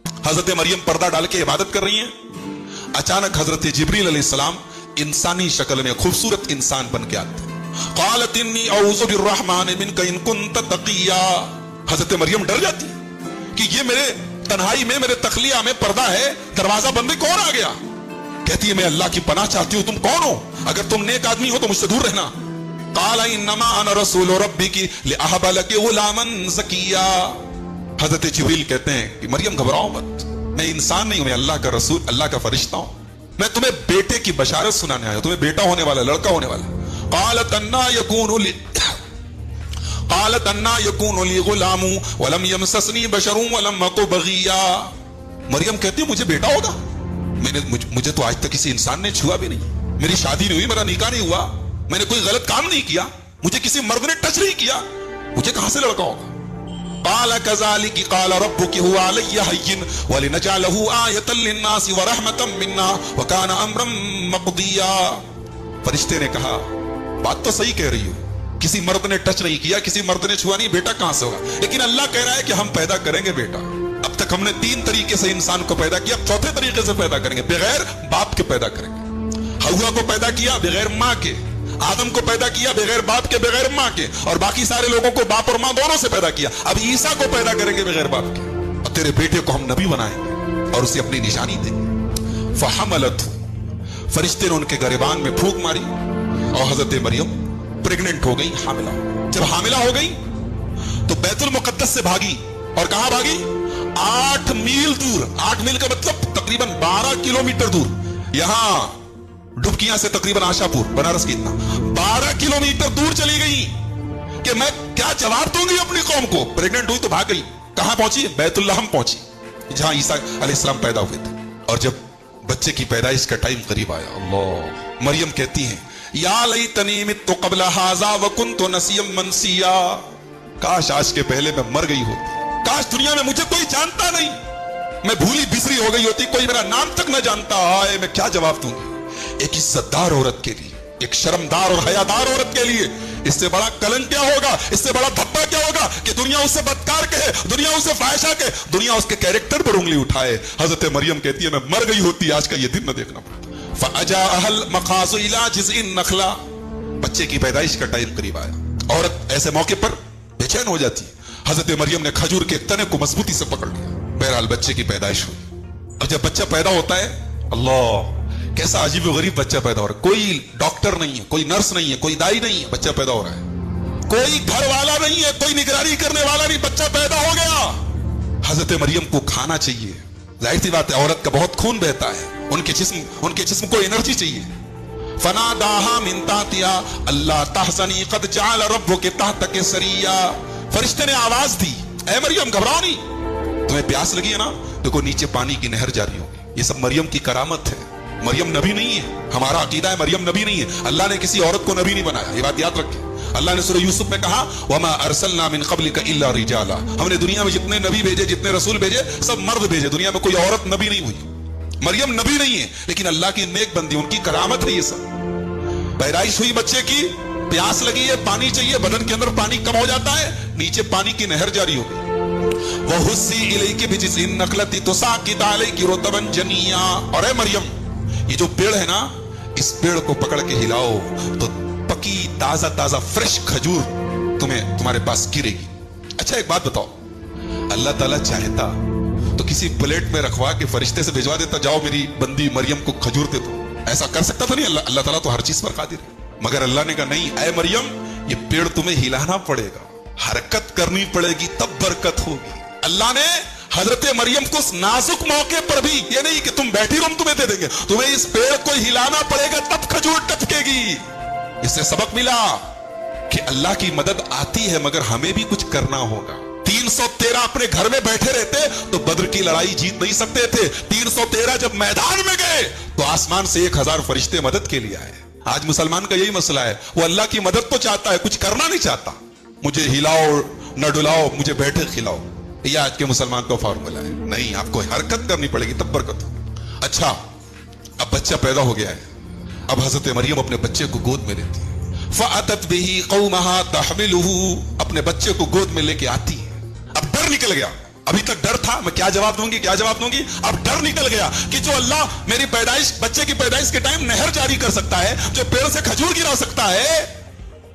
हजरत मरियम पर्दा डाल के इबादत कर रही हैं। अचानक हजरत जिब्रील अलैहिस्सलाम इंसानी शक्ल में खूबसूरत इंसान बन के आते हैं। क़ालत इन्नी औज़ु बिर्रहमान मिनका इन कुन्त तक़िया। हजरत मरियम डर जाती कि ये मेरे तन्हाई में, मेरे तखलिया में पर्दा है, दरवाजा बंद, कौन आ गया? कहती है मैं अल्लाह की पनाह चाहती हूँ, तुम कौन हो? अगर तुम नेक आदमी हो तो मुझसे दूर रहना। क़ाल इन्नमा अना रसूलु रब्बिकी लिअहब लकी गुलामन ज़किया। हजरत जिब्रील कहते हैं कि मरियम घबराओ मत, मैं इंसान नहीं हूं, मैं अल्लाह का रसूल, अल्लाह का फरिश्ता हूं। मैं तुम्हें बेटे की बशारत सुनाने आया हूं, तुम्हें बेटा होने वाला, लड़का होने वाला। क़ालत अन्ना यकूनु ली गुलामु वलम यमससनी बशरुन वलम अकु बगिया। मरियम कहती है मुझे बेटा होगा? मुझे तो आज तक किसी इंसान ने छुआ भी नहीं, मेरी शादी नहीं हुई, मेरा निकाह नहीं हुआ, मैंने कोई गलत काम नहीं किया, मुझे किसी मर्द ने टच नहीं किया, मुझे कहां से लड़का होगा? क़ाल कज़ालिकी क़ाल रब्बुकी हुवा अलय्या हय्यिन वलिनजअलहु आयतन लिन्नासि व रहमतम मिन्ना व काना अम्रम मक़दिया। फरिश्ते ने कहा बात तो सही कह रही हो, किसी मर्द ने टच नहीं किया, किसी मर्द ने छुआ नहीं, बेटा कहां से होगा? लेकिन अल्लाह कह रहा है कि हम पैदा करेंगे बेटा। अब तक हमने 3 तरीके से इंसान को पैदा किया, अब 4थे तरीके से पैदा करेंगे, बगैर बाप के पैदा करेंगे। हव्वा को पैदा किया बगैर माँ के, आदम को पैदा किया बगैर बाप के, बगैर माँ के, और बाकी सारे लोगों को बाप और माँ दोनों से पैदा किया। अब ईसा को पैदा करेंगे बगैर बाप के, और तेरे बेटे को हम नबी बनाएंगे और उसे अपनी निशानी देंगे। फहमलतहु, फरिश्ते ने उनके गिरबान में फूंक मारी और हजरत मरियम प्रेग्नेंट हो गई, हामिला। जब हामिला हो गई तो बैतुल मुकद्दस से भागी, और कहां भागी? 8 मील दूर। 8 मील का मतलब तकरीबन 12 किलोमीटर दूर। यहां डुबकियां से तकरीबन आशापुर, बनारस की इतना 12 किलोमीटर दूर चली गई कि मैं क्या जवाब दूंगी अपनी कौम को। प्रेग्नेंट हुई तो भाग गई। कहां पहुंची? बैतुल्लाहम पहुंची, जहां ईसा अलैहिस्सलाम पैदा हुए थे। और जब बच्चे की पैदाइश का टाइम करीब आया, अल्लाह, मरियम कहती हैं या लैतनी मित्तु क़ब्ल हाज़ा व कुन्तु नसिय्यम मनसिया। काश आज के पहले मैं मर गई होती, काश दुनिया में मुझे कोई जानता नहीं, मैं भूली बिसरी हो गई होती, कोई मेरा नाम तक न जानता। हाय, मैं क्या जवाब दूंगी एक इज्जतदार औरत के लिए, एक शर्मदार और हयादार औरत के लिए? इससे बड़ा कलंक क्या होगा, इससे बड़ा धब्बा क्या होगा कि दुनिया उससे बदकार कहे, दुनिया उससे फाहिशा कहे, दुनिया उसके कैरेक्टर पर उंगली उठाए। हजरत मरियम कहती है मैं मर गई होती, आज का ये दिन न देखना पड़ता। फ़अजाअहल मखाज़ु इला जिज़इन नखला। बच्चे की पैदाइश का टाइम करीब आया। औरत ऐसे मौके पर बेचैन हो जाती है। हजरत मरियम ने खजूर के तने को मजबूती से पकड़ लिया। बहरहाल बच्चे की पैदाइश हुई। और जब बच्चा पैदा होता है, अल्लाह, कैसा अजीब व गरीब बच्चा पैदा हो रहा है। कोई डॉक्टर नहीं है, कोई नर्स नहीं है, कोई दाई नहीं है, बच्चा पैदा हो रहा है। कोई घर वाला नहीं है, कोई निगरानी करने वाला नहीं, बच्चा पैदा हो गया। हजरत मरियम को खाना चाहिए, जाहिर सी बात है, औरत का बहुत खून बहता है, उनके जिस्म को एनर्जी चाहिए। फनादाहा मिन ताहतिहा अल्ला तहज़नी क़द जअल रब्बुकी तहतकी सरिया। फरिश्ते ने आवाज दी, ऐ मरियम घबराओ नहीं, तुम्हें प्यास लगी है ना, देखो नीचे पानी की नहर जारी होगी। ये सब मरियम की करामत है। मरियम नबी नहीं है, हमारा अकीदा है मरियम नबी नहीं है। अल्लाह ने किसी औरत को नबी नहीं बनाया, ये बात याद रखें। अल्लाह ने सूरह यूसुफ में कहा वमा अरसलना मिन क़ब्लिका इल्ला रिजाला। हमने दुनिया में जितने नबी भेजे, जितने रसूल भेजे, सब मर्द भेजे, दुनिया में कोई औरत नबी नहीं हुई। मरियम नबी नहीं है, लेकिन अल्लाह की नेक बंदी, उनकी करामत है ये सब। पैदाइश हुई बच्चे की, प्यास लगी है, पानी चाहिए, बदन के अंदर पानी कम हो जाता है, नीचे पानी की नहर जारी हो गई। वहुस्सी इलैकी बिजिज़इन नखलती तुसाक़ित अलैकी रुतबन जनिया। और ऐ मरियम, ये जो पेड़ है ना, इस पेड़ को पकड़ के हिलाओ तो पकी ताजा ताजा फ्रेश खजूर तुम्हारे पास गिरेगी। अच्छा एक बात बताओ, अल्लाह ताला चाहता तो किसी प्लेट में रखवा के फरिश्ते से भिजवा देता, जाओ मेरी बंदी मरियम को खजूर दे दो। ऐसा कर सकता था नहीं? अल्लाह ताला तो हर चीज पर कादिर है। मगर अल्लाह ने कहा नहीं, ऐ मरियम, ये पेड़ तुम्हें हिलाना पड़ेगा, हरकत करनी पड़ेगी, तब बरकत होगी। अल्लाह ने हजरत मरियम को उस नाजुक मौके पर भी, ये नहीं कि तुम बैठी रहो हम तुम्हें दे देंगे, तुम्हें इस पेड़ को हिलाना पड़ेगा तब खजूर टपकेगी। इससे सबक मिला कि अल्लाह की मदद आती है, मगर हमें भी कुछ करना होगा। 313 अपने घर में बैठे रहते तो बद्र की लड़ाई जीत नहीं सकते थे। 313 जब मैदान में गए तो आसमान से 1000 फरिश्ते मदद के लिए आए। आज मुसलमान का यही मसला है, वो अल्लाह की मदद तो चाहता है, कुछ करना नहीं चाहता। मुझे हिलाओ न डुलाओ, मुझे बैठे खिलाओ, ये आज के मुसलमान का फार्मूला है। नहीं, आपको हरकत करनी पड़ेगी तब बरकत हो। अच्छा, अब बच्चा पैदा हो गया है। अब हजरत मरियम अपने बच्चे को गोद में लेती है। फ़अतत बिही क़ौमहा तहमिलुहु, अपने बच्चे को गोद में लेके आती है। अब डर निकल गया, अभी तक डर था, मैं क्या जवाब दूंगी क्या जवाब दूंगी, अब डर निकल गया कि जो अल्लाह मेरी पैदाइश, बच्चे की पैदाइश के टाइम नहर जारी कर सकता है, जो पेड़ से खजूर गिरा सकता है,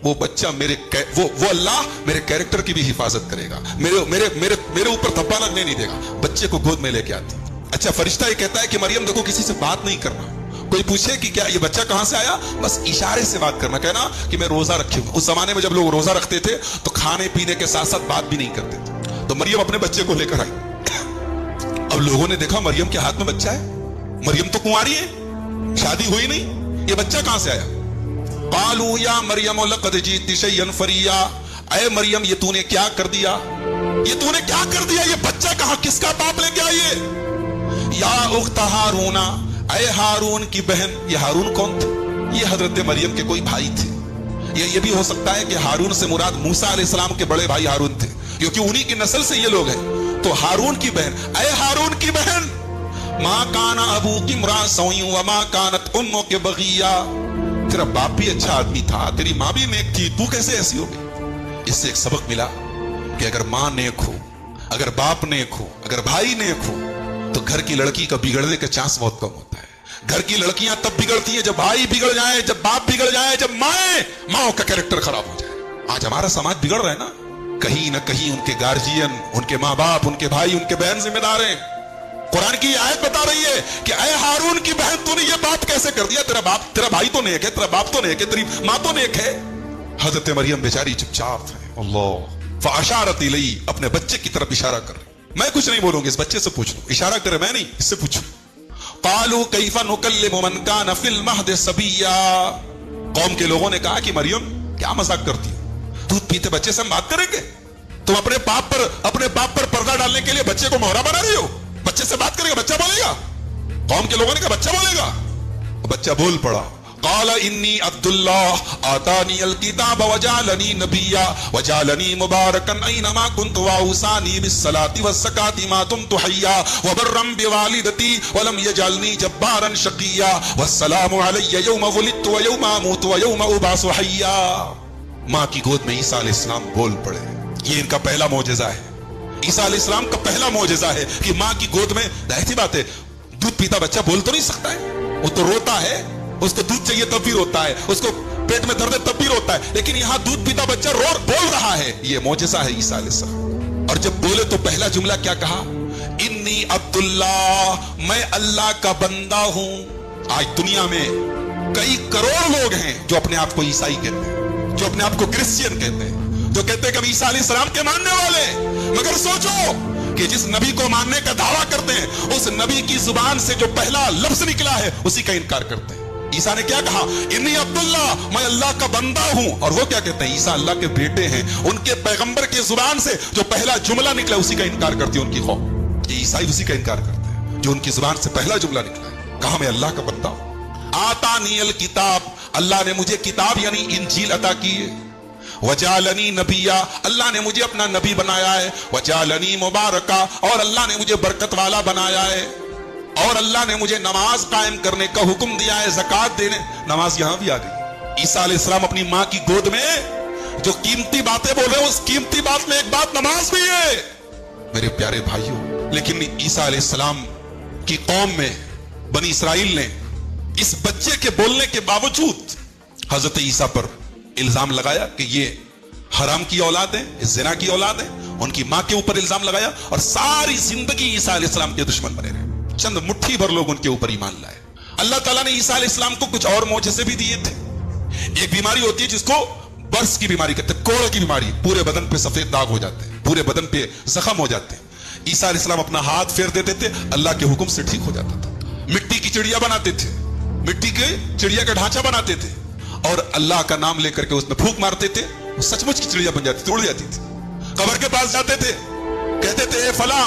वो बच्चा वो अल्लाह मेरे कैरेक्टर की भी हिफाजत करेगा, मेरे ऊपर धब्बा लगने नहीं देगा। बच्चे को गोद में लेके आती। अच्छा, फरिश्ता ये कहता है कि मरियम देखो, किसी से बात नहीं करना, कोई पूछे कि क्या ये बच्चा कहां से आया, बस इशारे से बात करना, कहना कि मैं रोजा रखे हूं। उस जमाने में जब लोग रोजा रखते थे तो खाने पीने के साथ साथ बात भी नहीं करते थे। तो मरियम अपने बच्चे को लेकर आई। अब लोगों ने देखा मरियम के हाथ में बच्चा है, मरियम तो कुंवारी है, शादी हुई नहीं, ये बच्चा कहां से आया। कालू या मरियम लक़द जीति शैयन फरिया, अरे मरियम ये तूने क्या कर दिया, ये तूने क्या कर दिया, ये बच्चा कहां, किसका बाप लेके आई है। या उख्त हारूना, अरे हारून की बहन, ये हारून कौन थे, ये हजरत मरियम के कोई भाई थे। ये भी हो सकता है कि हारून से मुराद मूसा अलैहिस्सलाम के बड़े भाई हारून थे, क्योंकि उन्हीं की नस्ल से ये लोग हैं। तो हारून की बहन, अरे हारून की बहन, माँ काना अबू की मुरा सोई व माँ कानत उम्मो के बगिया, तेरा बाप भी अच्छा आदमी था, तेरी माँ भी नेक थी, तू कैसे ऐसी हो गई। इससे एक सबक मिला कि अगर माँ नेक हो, अगर बाप नेक हो, अगर भाई नेक हो, तो घर की लड़की का बिगड़ने का चांस बहुत कम होता है। घर की लड़कियां तब बिगड़ती हैं जब भाई बिगड़ जाए, जब बाप बिगड़ जाए, जब माँ का कैरेक्टर खराब हो जाए। आज हमारा समाज बिगड़ रहा है ना, कहीं ना कहीं उनके गार्जियन, उनके माँ बाप, उनके भाई, उनके बहन जिम्मेदार हैं। कुरान की आयत बता रही है कि अय हारून की बहन, तूने ये बात कैसे कर दिया, तेरा भाई तो नेक है, तेरा बाप तो नेक है, तेरी माँ तो नेक है। हजरत मरियम बेचारी चुपचाप है। अल्लाह फअशारत इलैहि, अपने बच्चे की तरफ इशारा कर रही। मैं कुछ नहीं बोलूंगी, इस बच्चे से पूछ लो, इशारा करे, मैं नहीं, इससे पूछो। कालू कैफा नुकल्लिमु मन कान फिल महद सबिया, कौम के लोगों ने कहा कि मरियम क्या मजाक करती हो, दूध पीते बच्चे से हम बात करेंगे, तुम अपने पाप पर पर्दा डालने के लिए बच्चे को मोहरा बना रही हो, बच्चे से बात करेगा, बच्चा बोलेगा। कौम के लोगों ने कहा बच्चा बोलेगा, बच्चा बोल पड़ा। काला इन्नी अब्दुल्लाह आतानी अल किताब वजालनी नबिया वजालनी मुबारकन ऐनमा कुन्तु वऔसानी बिस्सलाति वज़्ज़काति मा दुम्तु हय्या वबर्रम बिवालिदती वलम यजअलनी जब्बारन शकिया वस्सलामु अलैया यौम वुलिदतु व यौम अमूतु व यौम उबासु हय्या। मां की गोद में ईसा अलैहिस्सलाम बोल पड़े। ये इनका पहला मौजज़ा है, ईसा अलैहिस्सलाम का पहला मौजज़ा है कि मां की गोद में, जाहिर सी बात है, दूध पीता बच्चा बोल तो नहीं सकता है, वो तो रोता है, उसको दूध चाहिए तब भी रोता है, उसको पेट में दर्द है तब भी रोता है, लेकिन यहां दूध पीता बच्चा बोल रहा है। ये मौजज़ा है ईसा अलैहिस्सलाम। और जब बोले तो पहला जुमला क्या कहा, इन्नी अब्दुल्लाह, मैं अल्लाह का बंदा हूं। आज दुनिया में कई करोड़ लोग हैं जो अपने आप को ईसाई कहते हैं, जो अपने आप को क्रिश्चियन कहते हैं, जो कहते हैं कि हम ईसा अलैहिस्सलाम के मानने वाले। मगर सोचो कि जिस नबी को मानने का दावा करते हैं, उस नबी की जुबान से जो पहला लफ्ज निकला है उसी का इनकार करते हैं। ईसा ने क्या कहा, इन्नी अब्दुल्लाह, मैं अल्लाह का बंदा हूं। और वो क्या कहते हैं, ईसा अल्लाह के बेटे हैं। उनके पैगंबर की जुबान से जो पहला जुमला निकला उसी का इनकार करती है उनकी कौम। ये ईसाई उसी का इनकार करते हैं जो उनकी जुबान से पहला जुमला निकला है। कहा मैं अल्लाह का बंदा हूं। आतानी अल किताब, अल्लाह ने मुझे किताब यानी इंजील अता की है। वजालनी नबिया, अल्लाह ने मुझे अपना नबी बनाया है। वजालनी मुबारका, और अल्लाह ने मुझे बरकत वाला बनाया है। और अल्लाह ने मुझे नमाज कायम करने का हुक्म दिया है, ज़कात देने। नमाज यहां भी आ गई। ईसा अलैहिस्सलाम अपनी मां की गोद में जो कीमती बातें बोल रहे हैं, उस कीमती बात में एक बात नमाज भी है मेरे प्यारे भाइयों। लेकिन ईसा अलैहिस्सलाम की कौम में, बनी इसराइल ने इस बच्चे के बोलने के बावजूद हजरत ईसा पर इल्जाम लगाया कि ये हराम की औलाद है, ज़िना की औलाद है। उनकी मां के ऊपर इल्जाम लगाया और सारी जिंदगी ईसा अलैहिस्सलाम के दुश्मन बने रहे। चंद मुट्ठी भर लोग उनके ऊपर ईमान लाए। अल्लाह ताला ने ईसा अलैहिस्सलाम को कुछ और मौजज़े भी दिए थे। एक बीमारी होती है जिसको बर्स की बीमारी कहते हैं, कोढ़ की बीमारी, पूरे बदन पे सफेद दाग हो जाते हैं, पूरे बदन पे जख्म हो जाते हैं। ईसा अलैहिस्सलाम अपना हाथ फेर देते थे, अल्लाह के हुक्म से ठीक हो जाता था। मिट्टी की चिड़िया बनाते थे, मिट्टी के चिड़िया का ढांचा बनाते थे और अल्लाह का नाम लेकर के उसमें फूंक मारते थे, वो सचमुच की चिड़िया बन जाती थी, उड़ जाती थी। कब्र के पास जाते थे, कहते थे ए फला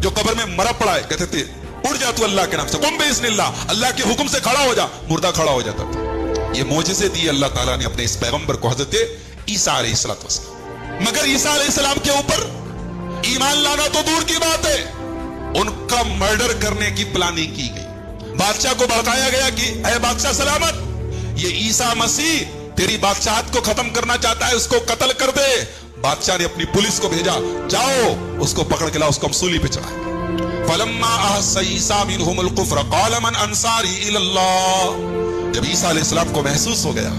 जो कब्र में मरा पड़ा है, कहते थे उड़ जा तू अल्लाह के नाम से, कुम बिइज़्निल्लाह, अल्लाह के हुक्म से खड़ा हो जा, मुर्दा खड़ा हो जाता था। ये मौजज़े दिए अल्लाह ताला ने अपने इस पैगंबर को, हज़रत ईसा अलैहिस्सलाम। मगर ईसा अलैहिस्सलाम के ऊपर ईमान लाना तो दूर की बात है, उनका मर्डर करने की प्लानिंग की गई। बादशाह को बताया गया कि ऐ बादशाह सलामत, ये ईसा मसीह तेरी बादशाहत को खत्म करना चाहता है, उसको कत्ल कर दे। बादशाह ने अपनी पुलिस को भेजा, जाओ उसको पकड़ के लाओ, उसको हम सूली पे चढ़ाए। फलम्मा अहस्स ईसा मिनहुमुल कुफ्र क़ाल मन अंसारी इलल्लाह। जब ईसा अलैहिस्सलाम को महसूस हो गया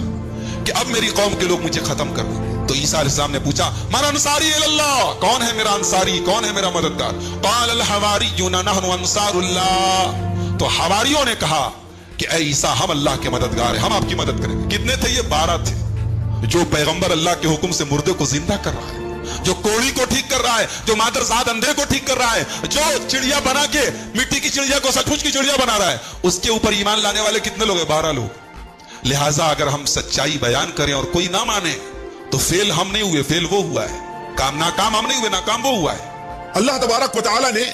कि अब मेरी कौम के लोग मुझे खत्म कर देंगे, तो ईसा अलैहिस्सलाम ने पूछा, मन अंसारी इलल्लाह, कौन है मेरा अंसारी, कौन है मेरा मददगार? क़ाल अल हवारियुन नहनु अंसारुल्लाह। तो हवारियों ने कहा कि ऐ ईसा, हम अल्लाह के मददगार हैं, हम आपकी मदद करेंगे। कितने थे ये? 12 थे। जो पैगंबर अल्लाह के हुक्म से मुर्दे को जिंदा कर रहा है, जो कोढ़ी को ठीक कर रहा है, जो मादरसाद अंधे को ठीक कर रहा है, जो चिड़िया बना के मिट्टी की चिड़िया को सचमुच की चिड़िया बना रहा है, उसके ऊपर ईमान लाने वाले कितने लोग हैं? 12 लोग। लिहाजा अगर हम सच्चाई बयान करें और कोई ना माने तो फेल हम नहीं हुए, फेल वो हुआ है। नाकाम हम नहीं हुए, नाकाम वो हुआ है। अल्लाह तबारक व तआला ने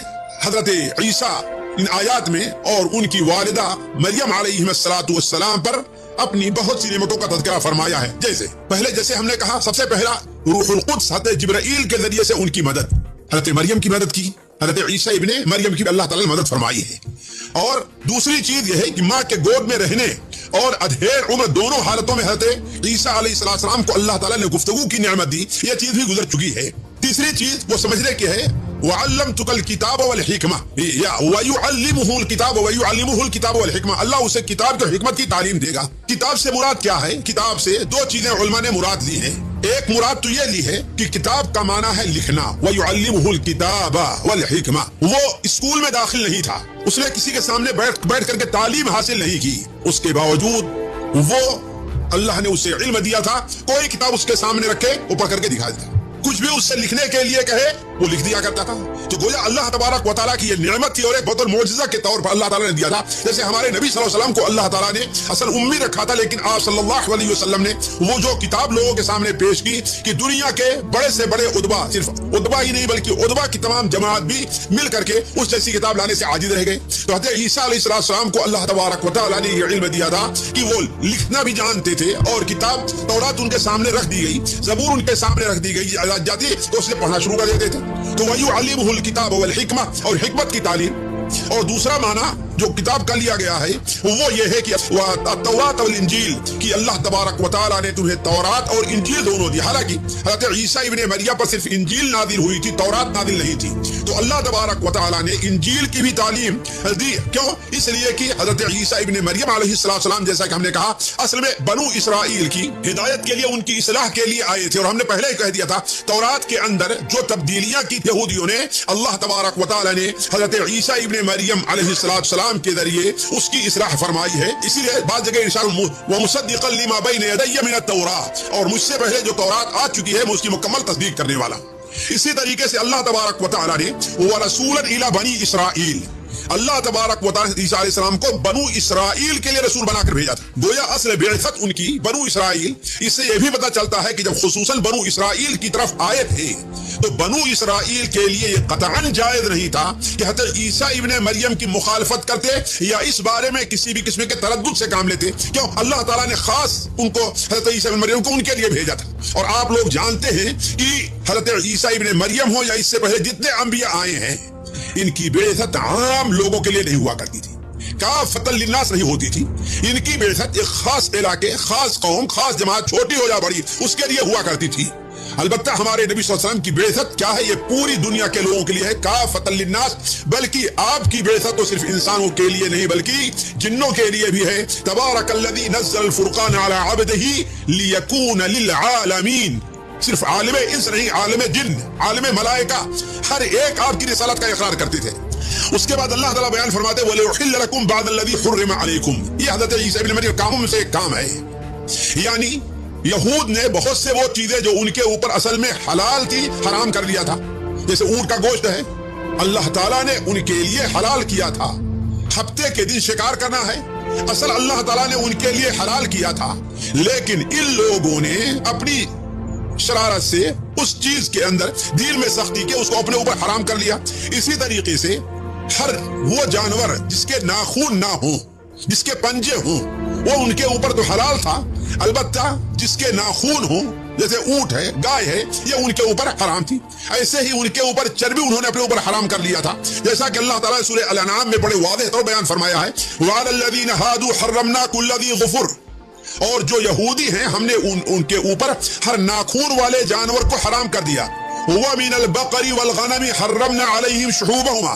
हजरत ईसा इन आयात में और उनकी वालिदा मरियम अलैहिस्सलातु वस्सलाम पर अपनी बहुत सी नेमतों का तज़किरा फरमाया है। जैसे हमने कहा, सबसे पहला रूहुल कुद्स हज़रत जिब्राईल के जरिए से उनकी मदद, हज़रत मरियम की मदद की, हज़रत ईसा इब्ने मरियम की अल्लाह ताला ने मदद फरमाई है। और दूसरी चीज यह है कि माँ के गोद में रहने और अधेड़ उम्र दोनों हालतों में हज़रत ईसा अलैहिस्सलाम को अल्लाह ताला ने गुफ्तगू की नेमत दी, यह चीज भी गुजर चुकी है। तीसरी चीज वो समझने की है, वअल्लमतुकल किताब वल हिकमा या वयुअल्लिमुहुल किताब वयुअल्लिमुहुल किताब वल हिकमा। अल्लाह उसे किताब और हिकमत की तालीम देगा। किताब से मुराद क्या है? किताब से दो चीजें उलमा ने मुराद ली है। एक मुराद तो ये ली है कि किताब का माना है लिखना, वयुअल्लिमुहुल किताब वल हिकमा। वो स्कूल में दाखिल नहीं था, उसने किसी के सामने बैठ करके तालीम हासिल नहीं की, उसके बावजूद वो अल्लाह ने उसे इल्म दिया था। कोई किताब उसके सामने रखे वो पढ़ करके दिखा देता, कुछ भी उससे लिखने के लिए कहे वो लिख दिया करता था। तो गोया अल्लाह तबारक व तआला की ये नेमत थी और एक बहुत मौजज़ा के तौर पर अल्लाह ताला ने दिया था। जैसे हमारे नबी सल्लल्लाहु अलैहि वसल्लम को अल्लाह ताला ने असल उम्मी रखा था, लेकिन आप सल्लल्लाहु अलैहि वसल्लम ने वो जो किताब लोगों के सामने पेश की कि दुनिया के बड़े से बड़े उदबा, सिर्फ उदबा ही नहीं बल्कि उदबा की तमाम जमात भी मिल करके उस जैसी किताब लाने से आजिज रह गए। तो हज़रत ईसा अलैहिस्सलाम को अल्लाह तबारक व तआला ने ये इल्म दिया था कि वो लिखना भी जानते थे, और किताब तौरात उनके सामने रख दी गई, ज़बूर उनके सामने रख दी गई जाती तो उसने पढ़ना शुरू कर देते थे। तो वयुअल्लिमुहुल किताब वल हिकमा, और हिकमत की तालीम। और दूसरा माना जो किताब का लिया गया है वो ये है कि तौरात और इंजील कि अल्लाह तबारक व तआला ने तुम्हें तौरात और इंजील दोनों दी। हालांकि हज़रत ईसा इब्ने मरियम पर सिर्फ इंजील नाजिल हुई थी, तौरात नाजिल नहीं थी। तो अल्लाह तबारक व तआला ने इंजील की भी तालीम दी। क्यों? इसलिए कि हज़रत ईसा इब्ने मरियम अलैहिस्सलाम, जैसा कि हमने कहा, असल में बनु इसराइल की हिदायत के लिए, उनकी इस्लाह के लिए आए थे। और हमने पहले ही कह दिया था, तौरात के अंदर जो तब्दीलियां की यहूदियों ने, अल्लाह तबारक व तआला ने हज़रत ईसा इब्ने मरियम अलैहिस्सलाम के जरिए उसकी इस्लाह फरमाई है। इसीलिए बाद जगह इरशाद व मुसद्दिक़न लिमा बैन यदैया मिन अत-तौरात, और मुझसे पहले जो तौरात आ चुकी है मैं उसकी मुकम्मल तस्दीक करने वाला। इसी तरीके से अल्लाह तबारक व तआला ने व रसूलन इला बनी इसराइल, अल्लाह तबारक व तआला ईसा अलैहिस्सलाम को बनु इसराइल के लिए रसूल बनाकर भेजा था। गोया असल बिअसत उनकी बनु इसराइल। इससे यह भी पता चलता है कि जब खुसूसन बनु इसराइल की तरफ आए थे तो बनु इसराइल के लिए यह कतअन जायज नहीं था कि हज़रत ईसा इब्ने मरियम की मुखालफत करते या इस बारे में किसी भी किस्म के तरद्दुद से काम लेते। क्यों? अल्लाह ताला ने खास उनको, हज़रत ईसा इब्ने मरियम को उनके लिए भेजा था। और आप लोग जानते हैं कि हज़रत ईसा इब्ने मरियम हो या इससे पहले जितने अंबिया आए हैं, इनकी बेइज्जत आम लोगों के लिए नहीं हुआ करती थी, काफ़तन लिन्नास नहीं होती थी। इनकी बेइज्जत एक खास इलाके, खास कौम, खास जमात, छोटी हो या बड़ी, उसके लिए हुआ करती थी। अलबत्ता हमारे नबी सल्लल्लाहु अलैहि वसल्लम की बेइज्जत क्या है? ये पूरी दुनिया के लोगों के लिए है, काफ़तन लिन्नास। बल्कि आपकी बेइज्जत तो सिर्फ इंसानों के लिए नहीं बल्कि जिन्नों के लिए भी है। तबारकल्लज़ी नज़्ज़ल फ़ुरक़ान अला अब्दिही लियकून लिल आलमीन। सिर्फ आलिम इंस नहीं, आलिम जिन, आलिम मलाइका, हर एक आपकी रिसालत का इकरार करते थे। उसके बाद अल्लाह ताला बयान फरमाते हैं वलियुहिल्ल लकुम बअदल्लज़ी हुर्रिम अलैकुम। ये हज़रत ईसा इब्ने मरियम कामों में से एक काम है। यानी यहूद ने बहुत से वो चीजें जो उनके ऊपर असल में हलाल थी हराम कर दिया था। जैसे ऊंट का गोश्त है, अल्लाह ताला ने उनके लिए हलाल किया था। हफ्ते के दिन शिकार करना है, असल अल्लाह ताला ने उनके लिए हलाल किया था। लेकिन इन लोगों ने अपनी शरारत से उस चीज के अंदर दिल में सख्ती के उसको अपने ऊपर हराम कर लिया। इसी तरीके से हर वो जानवर जिसके नाखून ना हो, जिसके पंजे हो, वो उनके ऊपर तो हलाल था। अलबत्ता जिसके नाखून हो, जैसे ऊंट है, गाय है, ये उनके ऊपर हराम थी। ऐसे ही उनके ऊपर चर्बी उन्होंने अपने ऊपर हराम कर लिया था। जैसा कि अल्लाह ताला सूरह अल-अनआम में बड़े वाज़ेह तौर बयान फरमाया है, वअलल्लज़ीना हादू हर्रमना कुल्लज़ी ग़ुफ़ुर, اور جو یہودی ہیں ہم نے ان کے اوپر ہر ناخون والے جانور کو حرام کر دیا. وَمِنَ الْبَقَرِ وَالْغَنَمِ حَرَّمْنَا عَلَيْهِمْ شُحُومَهُمَا.